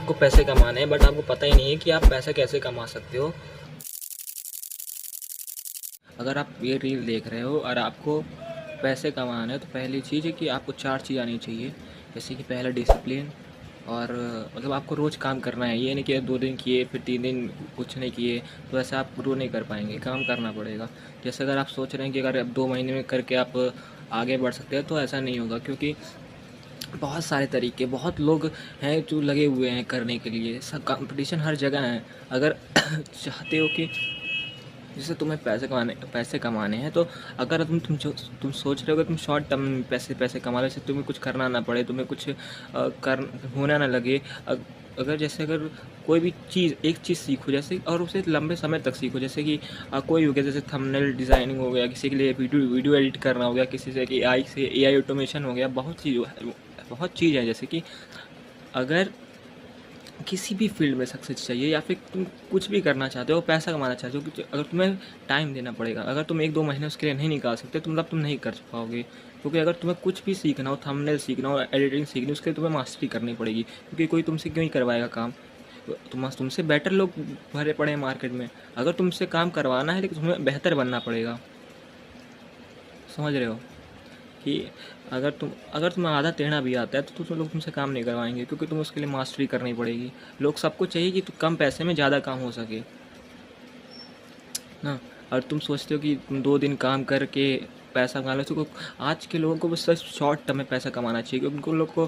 आपको पैसे कमाने हैं, बट आपको पता ही नहीं है कि आप पैसे कैसे कमा सकते हो। अगर आप ये रील देख रहे हो और आपको पैसे कमाने हैं, तो पहली चीज़ है कि आपको 4 चीज़ आनी चाहिए। जैसे कि पहला डिसिप्लिन, और मतलब आपको रोज़ काम करना है। ये नहीं कि 2 दिन किए फिर 3 दिन कुछ नहीं किए, तो ऐसा आप ग्रो नहीं कर पाएंगे, काम करना पड़ेगा। जैसे अगर आप सोच रहे हैं कि अगर आप 2 महीने में करके आप आगे बढ़ सकते हैं, तो ऐसा नहीं होगा, क्योंकि बहुत सारे तरीके, बहुत लोग हैं जो लगे हुए हैं करने के लिए। सब कंपटीशन हर जगह है। अगर चाहते हो कि जैसे तुम्हें पैसे कमाने हैं, तो अगर तुम सोच रहे हो कि तुम शॉर्ट टर्म में पैसे कमा लो, जैसे तुम्हें कुछ करना ना पड़े, तुम्हें कुछ कर होना ना लगे। अगर कोई भी चीज़, एक चीज़ सीखो जैसे, और उसे लंबे समय तक सीखो। जैसे कि कोई हो गया, जैसे थंबनेल डिज़ाइनिंग हो गया, किसी के लिए वीडियो एडिट करना हो गया, किसी से कि एआई ऑटोमेशन हो गया। बहुत चीज़ है। जैसे कि अगर किसी भी फील्ड में सक्सेस चाहिए, या फिर तुम कुछ भी करना चाहते हो, पैसा कमाना चाहते हो, क्योंकि अगर तुम्हें टाइम देना पड़ेगा। अगर तुम 1-2 महीने उसके लिए नहीं निकाल सकते, तो मतलब तुम नहीं कर पाओगे। क्योंकि अगर तुम्हें कुछ भी सीखना हो, थंबनेल सीखना हो, एडिटिंग सीखनी हो, उसके लिए तुम्हें मास्टरी करनी पड़ेगी, क्योंकि कोई तुमसे क्यों ही करवाएगा काम। तुमसे बेटर लोग भरे पड़े हैं मार्केट में। अगर तुमसे काम करवाना है, लेकिन तुम्हें बेहतर बनना पड़ेगा। समझ रहे हो कि अगर तुम्हें आधा टेढ़ा भी आता है, तो लोग तुमसे काम नहीं करवाएंगे, क्योंकि तुम्हें उसके लिए मास्टरी करनी पड़ेगी। लोग सबको चाहिए कि तुम कम पैसे में ज़्यादा काम हो सके ना। और तुम सोचते हो कि तुम 2 दिन काम करके पैसा कमा लो, तो आज के लोगों को बस शॉर्ट टर्म में पैसा कमाना चाहिए, क्योंकि उनको लोग को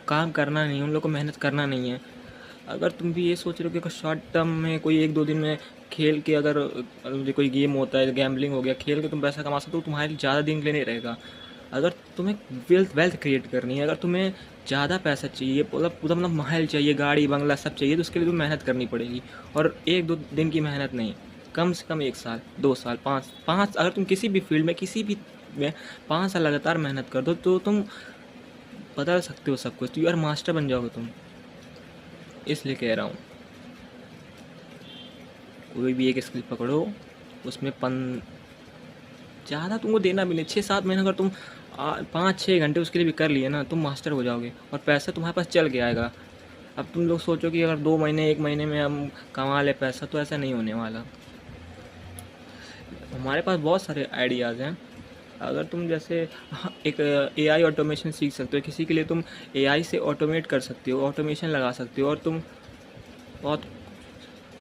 काम करना नहीं है, उन लोग को मेहनत करना नहीं है। अगर तुम भी ये सोच रहे हो कि अगर शॉर्ट टर्म में कोई 1-2 दिन में खेल के, अगर कोई गेम होता है, गैम्बलिंग हो गया, खेल के तुम पैसा कमा सकते हो, तुम्हारे लिए ज़्यादा दिन के लिए नहीं रहेगा। अगर तुम्हें वेल्थ क्रिएट करनी है, अगर तुम्हें ज़्यादा पैसा चाहिए, मतलब महल चाहिए, गाड़ी बंगला सब चाहिए, तो उसके लिए तुम्हें मेहनत करनी पड़ेगी। और 1-2 दिन की मेहनत नहीं, कम से कम 1 साल, 2 साल, 5 अगर तुम किसी भी फील्ड में, किसी भी में 5 साल लगातार मेहनत कर दो, तो तुम बदल सकते हो सब कुछ। तो यार मास्टर बन जाओगे तुम। इसलिए कह रहा हूँ, कोई भी एक स्किल पकड़ो, उसमें ज़्यादा तुमको देना भी नहीं। 6-7 महीने अगर तुम 5-6 घंटे उसके लिए भी कर लिए ना, तुम मास्टर हो जाओगे, और पैसा तुम्हारे पास चल के आएगा। अब तुम लोग सोचो कि अगर 2 महीने 1 महीने में हम कमा ले पैसा, तो ऐसा नहीं होने वाला। हमारे पास बहुत सारे आइडियाज़ हैं। अगर तुम जैसे एक एआई ऑटोमेशन सीख सकते हो, किसी के लिए तुम एआई से ऑटोमेट कर सकते हो, ऑटोमेशन लगा सकते हो, और तुम बहुत